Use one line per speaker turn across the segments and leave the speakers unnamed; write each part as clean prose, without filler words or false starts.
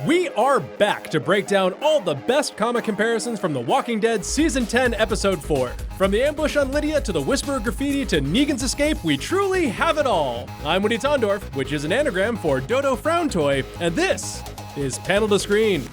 We are back to break down all the best comic comparisons from The Walking Dead Season 10, Episode 4. From the ambush on Lydia to the Whisperer graffiti to Negan's escape, we truly have it all. I'm Woody Tondorf, which is an anagram for Dodo Frown Toy, and this is Panel to Screen.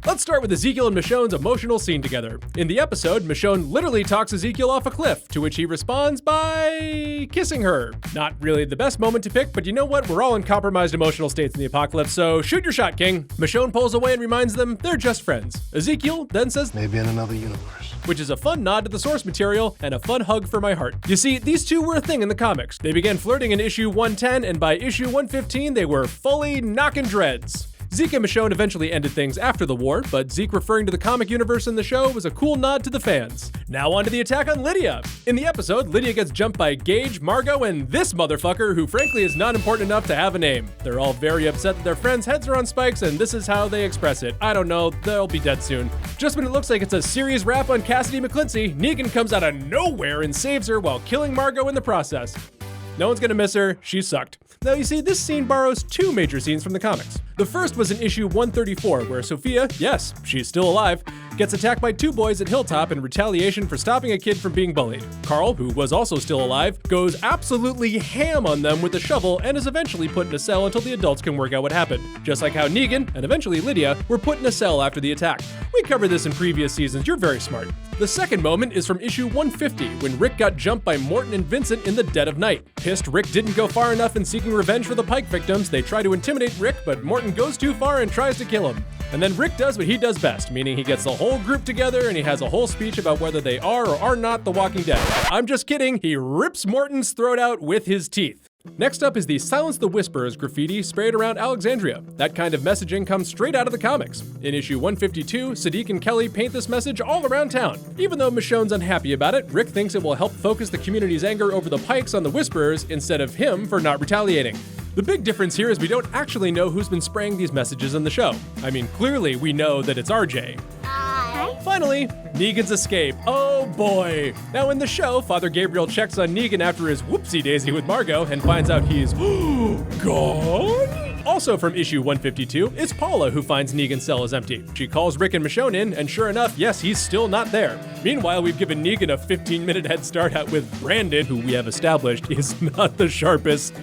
Let's start with Ezekiel and Michonne's emotional scene together. In the episode, Michonne literally talks Ezekiel off a cliff, to which he responds by kissing her. Not really the best moment to pick, but you know what? We're all in compromised emotional states in the apocalypse, so shoot your shot, King. Michonne pulls away and reminds them they're just friends. Ezekiel then says,
maybe in another universe.
Which is a fun nod to the source material and a fun hug for my heart. You see, these two were a thing in the comics. They began flirting in issue 110, and by issue 115, they were fully knocking dreads. Zeke and Michonne eventually ended things after the war, but Zeke referring to the comic universe in the show was a cool nod to the fans. Now on to the attack on Lydia. In the episode, Lydia gets jumped by Gage, Margot, and this motherfucker who frankly is not important enough to have a name. They're all very upset that their friends' heads are on spikes, and this is how they express it. I don't know, they'll be dead soon. Just when it looks like it's a serious rap on Cassidy McClincy, Negan comes out of nowhere and saves her while killing Margot in the process. No one's gonna miss her, she sucked. Now you see, this scene borrows two major scenes from the comics. The first was in issue 134, where Sophia, yes, she's still alive, gets attacked by two boys at Hilltop in retaliation for stopping a kid from being bullied. Carl, who was also still alive, goes absolutely ham on them with a shovel and is eventually put in a cell until the adults can work out what happened. Just like how Negan, and eventually Lydia, were put in a cell after the attack. We covered this in previous seasons, you're very smart. The second moment is from issue 150, when Rick got jumped by Morton and Vincent in the dead of night. Pissed Rick didn't go far enough in seeking revenge for the Pike victims, they try to intimidate Rick, but Morton goes too far and tries to kill him. And then Rick does what he does best, meaning he gets the whole group together and he has a whole speech about whether they are or are not the Walking Dead. I'm just kidding, he rips Morton's throat out with his teeth. Next up is the Silence the Whisperers graffiti sprayed around Alexandria. That kind of messaging comes straight out of the comics. In issue 152, Sadiq and Kelly paint this message all around town. Even though Michonne's unhappy about it, Rick thinks it will help focus the community's anger over the Pikes on the Whisperers instead of him for not retaliating. The big difference here is we don't actually know who's been spraying these messages in the show. I mean, clearly we know that it's RJ. Finally, Negan's escape. Oh boy. Now in the show, Father Gabriel checks on Negan after his whoopsie-daisy with Margot and finds out he's gone? Also from issue 152, it's Paula who finds Negan's cell is empty. She calls Rick and Michonne in, and sure enough, yes, he's still not there. Meanwhile, we've given Negan a 15-minute head start out with Brandon, who we have established is not the sharpest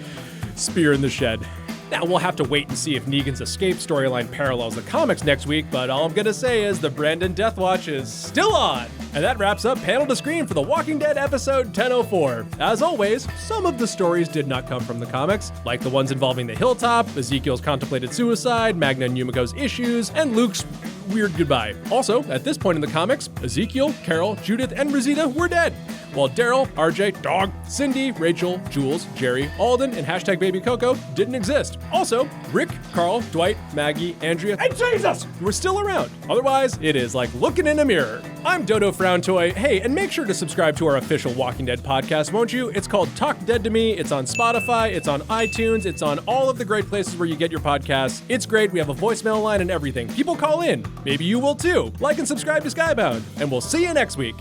spear in the shed. Now, we'll have to wait and see if Negan's escape storyline parallels the comics next week, but all I'm gonna say is the Brandon Death Watch is still on! And that wraps up Panel to Screen for The Walking Dead episode 1004. As always, some of the stories did not come from the comics, like the ones involving the Hilltop, Ezekiel's contemplated suicide, Magna and Yumiko's issues, and Luke's weird goodbye. Also, at this point in the comics, Ezekiel, Carol, Judith, and Rosita were dead, while Daryl, RJ, Dog, Cindy, Rachel, Jules, Jerry, Alden, and hashtag Baby Coco didn't exist. Also, Rick, Carl, Dwight, Maggie, Andrea, and Jesus were still around. Otherwise, it is like looking in a mirror. I'm Dodo Frown Toy. Hey, and make sure to subscribe to our official Walking Dead podcast, won't you? It's called Talk Dead to Me. It's on Spotify. It's on iTunes. It's on all of the great places where you get your podcasts. It's great. We have a voicemail line and everything. People call in. Maybe you will too. Like and subscribe to Skybound, and we'll see you next week.